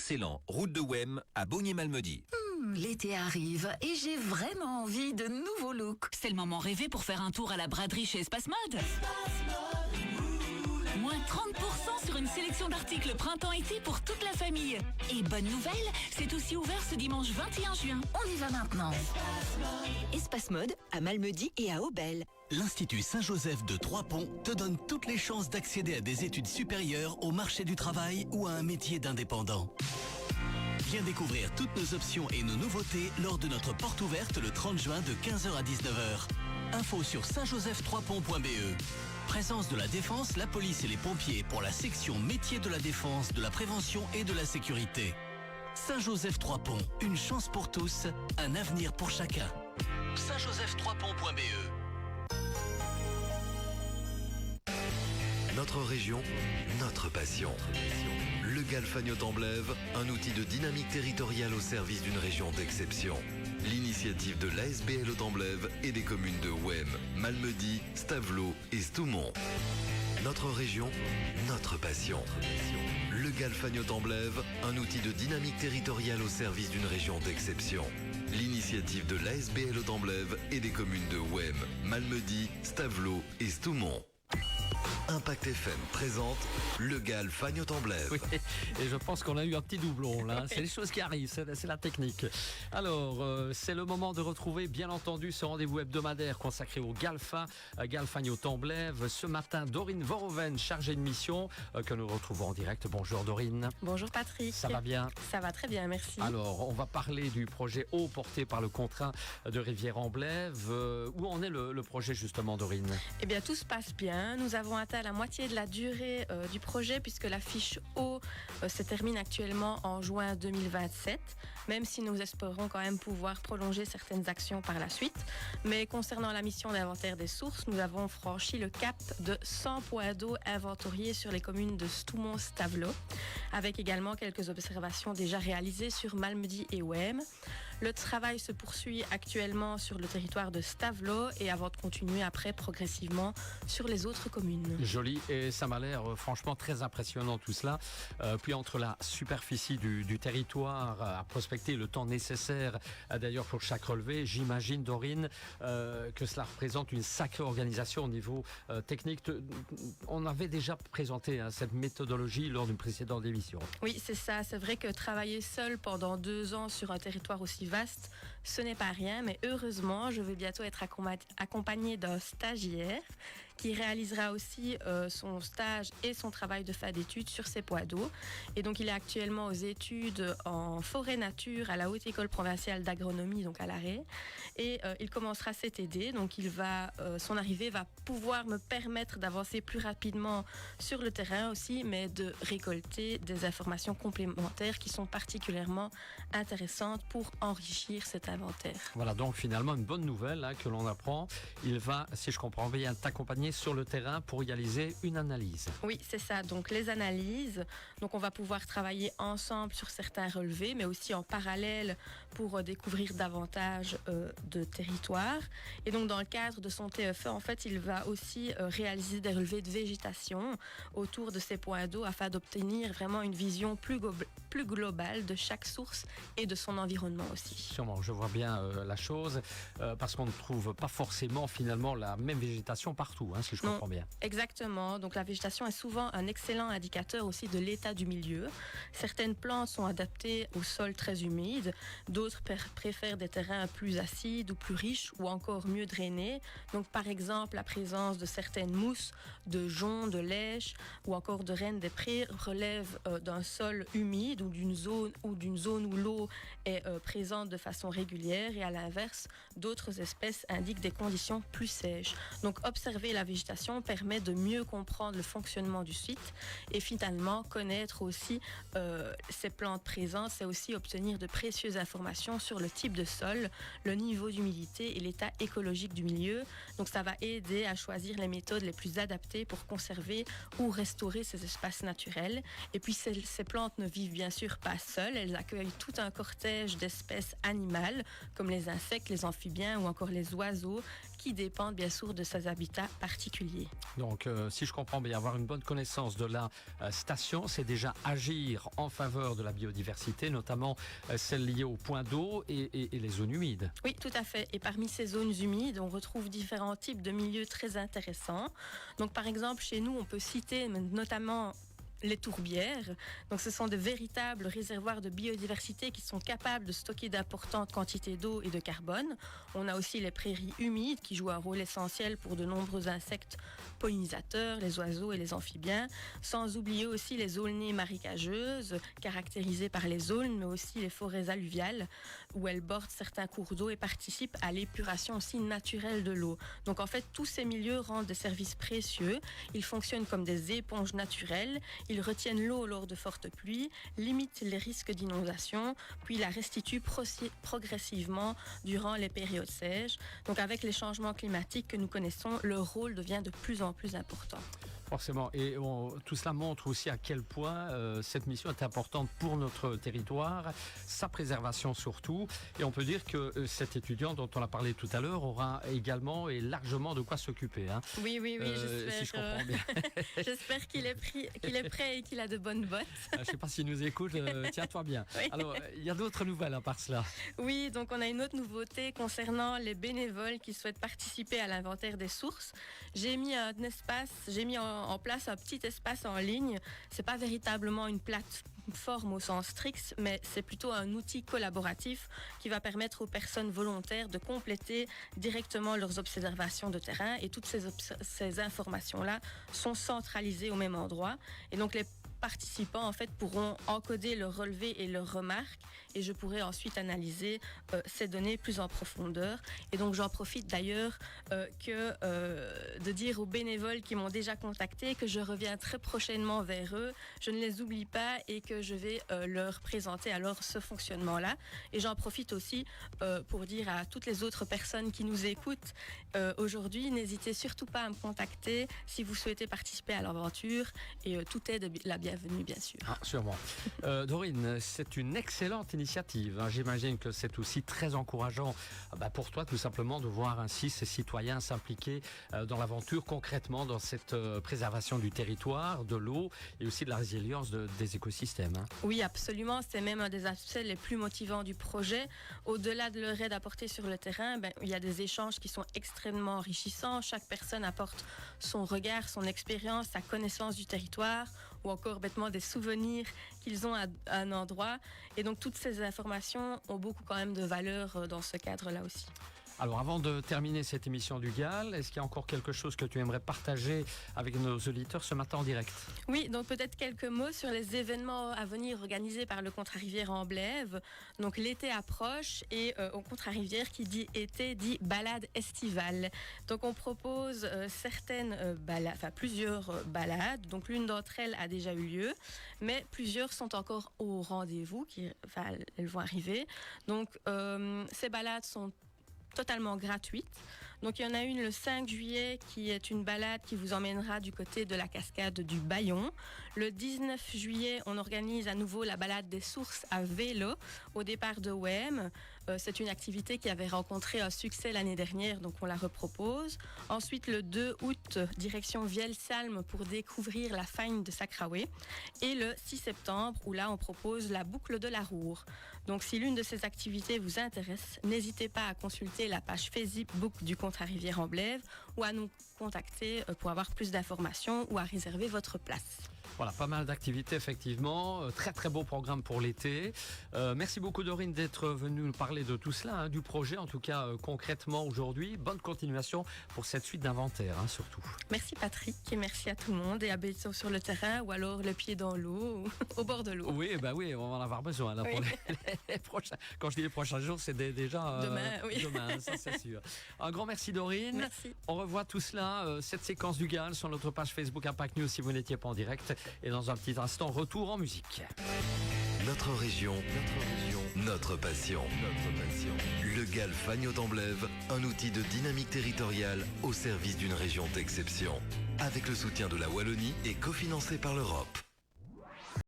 excellent, route de Wem à Bogny-Malmedy. L'été arrive et j'ai vraiment envie de nouveaux looks. C'est le moment rêvé pour faire un tour à la braderie chez Espace Mode. Moins 30% sur une sélection d'articles printemps-été pour toute la famille. Et bonne nouvelle, c'est aussi ouvert ce dimanche 21 juin. On y va maintenant. Espace Mode à Malmedy et à Aubel. L'Institut Saint-Joseph de Trois-Ponts te donne toutes les chances d'accéder à des études supérieures au marché du travail ou à un métier d'indépendant. Viens découvrir toutes nos options et nos nouveautés lors de notre porte ouverte le 30 juin de 15h à 19h. Info sur saintjoseph3pont.be. Présence de la Défense, la police et les pompiers pour la section métiers de la défense, de la prévention et de la sécurité. Saint-Joseph-Trois-Ponts, une chance pour tous, un avenir pour chacun. saintjoseph3pont.be. Notre région, notre passion. Le Galfagno-Temblève, un outil de dynamique territoriale au service d'une région d'exception. L'initiative de l'ASBL au Temblève et des communes de Wem, Malmedy, Stavelot et Stoumont. Notre région, notre passion. Le Galfagno-Temblève, un outil de dynamique territoriale au service d'une région d'exception. L'initiative de l'ASBL au Temblève et des communes de Wem, Malmedy, Stavelot et Stoumont. Impact FM présente le Galfagno-Temblève. Oui, et je pense qu'on a eu un petit doublon là. C'est les choses qui arrivent, c'est la technique. Alors, c'est le moment de retrouver, bien entendu, ce rendez-vous hebdomadaire consacré au Galfagno-Temblève. Ce matin, Dorine Voroven, chargée de mission, que nous retrouvons en direct. Bonjour Dorine. Bonjour Patrick. Ça va bien? Ça va très bien, merci. Alors, on va parler du projet eau porté par le contrat de Rivière-en-Blève. Où en est le projet justement, Dorine? Eh bien, tout se passe bien. Nous avons atteint la moitié de la durée du projet puisque la fiche eau se termine actuellement en juin 2027, même si nous espérons quand même pouvoir prolonger certaines actions par la suite. Mais concernant la mission d'inventaire des sources, nous avons franchi le cap de 100 points d'eau inventoriés sur les communes de Stoumont-Stavelot, avec également quelques observations déjà réalisées sur Malmedy et Wem. Le travail se poursuit actuellement sur le territoire de Stavelot et avant de continuer après progressivement sur les autres communes. Joli, et ça m'a l'air franchement très impressionnant tout cela. Puis entre la superficie du territoire à prospecter, le temps nécessaire d'ailleurs pour chaque relevé, j'imagine Dorine que cela représente une sacrée organisation au niveau technique. On avait déjà présenté cette méthodologie lors d'une précédente émission. Oui, c'est ça. C'est vrai que travailler seul pendant 2 ans sur un territoire aussi vaste, ce n'est pas rien, mais heureusement, je vais bientôt être accompagnée d'un stagiaire qui réalisera aussi son stage et son travail de fin d'études sur ces poids d'eau. Et donc, il est actuellement aux études en forêt nature à la Haute École provinciale d'agronomie, donc à l'Arrêt. Et il commencera cet été. Donc, son arrivée va pouvoir me permettre d'avancer plus rapidement sur le terrain aussi, mais de récolter des informations complémentaires qui sont particulièrement intéressantes pour enrichir cet inventaire. Voilà, donc finalement, une bonne nouvelle que l'on apprend. Il va, si je comprends bien, t'accompagner sur le terrain pour réaliser une analyse. Oui, c'est ça. Donc, les analyses. Donc, on va pouvoir travailler ensemble sur certains relevés, mais aussi en parallèle pour découvrir davantage de territoires. Et donc, dans le cadre de son TFE, en fait, il va aussi réaliser des relevés de végétation autour de ces points d'eau afin d'obtenir vraiment une vision plus globale de chaque source et de son environnement aussi. Sûrement, je vois bien la chose, parce qu'on ne trouve pas forcément finalement la même végétation partout, si je comprends bien. Exactement. Donc la végétation est souvent un excellent indicateur aussi de l'état du milieu. Certaines plantes sont adaptées aux sols très humides, d'autres préfèrent des terrains plus acides ou plus riches ou encore mieux drainés. Donc par exemple, la présence de certaines mousses, de joncs, de lèches ou encore de rennes des prés relève d'un sol humide ou d'une zone où l'eau est présente de façon régulière, et à l'inverse, d'autres espèces indiquent des conditions plus sèches. Donc observer la végétation permet de mieux comprendre le fonctionnement du site et finalement connaître aussi ces plantes présentes, c'est aussi obtenir de précieuses informations sur le type de sol, le niveau d'humidité et l'état écologique du milieu. Donc ça va aider à choisir les méthodes les plus adaptées pour conserver ou restaurer ces espaces naturels. Et puis ces plantes ne vivent bien sûr pas seules, elles accueillent tout un cortège d'espèces animales sol, comme les insectes, les amphibiens ou encore les oiseaux, qui dépendent bien sûr de ces habitats particuliers. Donc, si je comprends bien, avoir une bonne connaissance de la station, c'est déjà agir en faveur de la biodiversité, notamment celle liée aux points d'eau et les zones humides. Oui, tout à fait. Et parmi ces zones humides, on retrouve différents types de milieux très intéressants. Donc, par exemple, chez nous, on peut citer notamment les tourbières. Donc, ce sont de véritables réservoirs de biodiversité qui sont capables de stocker d'importantes quantités d'eau et de carbone. On a aussi les prairies humides qui jouent un rôle essentiel pour de nombreux insectes pollinisateurs, les oiseaux et les amphibiens. Sans oublier aussi les aulnées marécageuses, caractérisées par les aulnes, mais aussi les forêts alluviales, où elles bordent certains cours d'eau et participent à l'épuration aussi naturelle de l'eau. Donc, en fait, tous ces milieux rendent des services précieux. Ils fonctionnent comme des éponges naturelles. Ils retiennent l'eau lors de fortes pluies, limitent les risques d'inondation, puis la restituent progressivement durant les périodes sèches. Donc avec les changements climatiques que nous connaissons, leur rôle devient de plus en plus important. Forcément. Et tout cela montre aussi à quel point cette mission est importante pour notre territoire, sa préservation surtout. Et on peut dire que cet étudiant dont on a parlé tout à l'heure aura également et largement de quoi s'occuper. Hein. Oui, j'espère. Si je comprends bien. J'espère qu'il est prêt et qu'il a de bonnes bottes. Je ne sais pas s'il nous écoute, tiens-toi bien. Oui. Alors, il y a d'autres nouvelles à part cela. Oui, donc on a une autre nouveauté concernant les bénévoles qui souhaitent participer à l'inventaire des sources. J'ai mis en place un petit espace en ligne. C'est pas véritablement une plateforme au sens strict, mais c'est plutôt un outil collaboratif qui va permettre aux personnes volontaires de compléter directement leurs observations de terrain, et toutes ces informations-là sont centralisées au même endroit. Et donc les participants en fait pourront encoder leurs relevés et leurs remarques, et je pourrai ensuite analyser ces données plus en profondeur. Et donc j'en profite d'ailleurs de dire aux bénévoles qui m'ont déjà contacté que je reviens très prochainement vers eux. Je ne les oublie pas et que je vais leur présenter alors ce fonctionnement-là. Et j'en profite aussi pour dire à toutes les autres personnes qui nous écoutent aujourd'hui, n'hésitez surtout pas à me contacter si vous souhaitez participer à l'aventure, et tout est de la bienvenue, bien sûr. Ah, sûrement. Dorine, c'est une excellente initiative. J'imagine que c'est aussi très encourageant pour toi, tout simplement, de voir ainsi ces citoyens s'impliquer dans l'aventure concrètement, dans cette préservation du territoire, de l'eau et aussi de la résilience des écosystèmes. Hein. Oui, absolument. C'est même un des aspects les plus motivants du projet. Au-delà de leur aide apportée sur le terrain, il y a des échanges qui sont extrêmement enrichissants. Chaque personne apporte son regard, son expérience, sa connaissance du territoire, ou encore bêtement des souvenirs qu'ils ont à un endroit. Et donc toutes ces informations ont beaucoup quand même de valeur dans ce cadre-là aussi. Alors avant de terminer cette émission du GAL, est-ce qu'il y a encore quelque chose que tu aimerais partager avec nos auditeurs ce matin en direct? Oui, donc peut-être quelques mots sur les événements à venir organisés par le Contrarivière Amblève. Donc l'été approche, et au Contrarivière qui dit été dit balade estivale. Donc on propose plusieurs balades. Donc l'une d'entre elles a déjà eu lieu, mais plusieurs sont encore au rendez-vous, elles vont arriver. Donc ces balades sont totalement gratuite. Donc il y en a une le 5 juillet qui est une balade qui vous emmènera du côté de la cascade du Bayon. Le 19 juillet, on organise à nouveau la balade des sources à vélo au départ de Wem. C'est une activité qui avait rencontré un succès l'année dernière, donc on la repropose. Ensuite, le 2 août, direction Vielsalm pour découvrir la fagne de Sacraway. Et le 6 septembre, où là on propose la boucle de la Roure. Donc si l'une de ces activités vous intéresse, n'hésitez pas à consulter la page Facebook du Contrarivière Amblève ou à nous contacter pour avoir plus d'informations ou à réserver votre place. Voilà, pas mal d'activités effectivement, très très beau programme pour l'été. Merci beaucoup Dorine d'être venue nous parler de tout cela, du projet en tout cas concrètement aujourd'hui. Bonne continuation pour cette suite d'inventaire surtout. Merci Patrick et merci à tout le monde, et à bientôt sur le terrain ou alors le pied dans l'eau, au bord de l'eau. Oui, on va en avoir besoin là, pour les prochains. Quand je dis les prochains jours, c'est déjà demain, oui. Demain, ça c'est sûr. Un grand merci Dorine. Merci. On revoit tout cela, cette séquence du GAL sur notre page Facebook Impact News si vous n'étiez pas en direct. Et dans un petit instant, retour en musique. Notre région, notre passion. Le GAL Fagnotte-Amblève, un outil de dynamique territoriale au service d'une région d'exception. Avec le soutien de la Wallonie et cofinancé par l'Europe.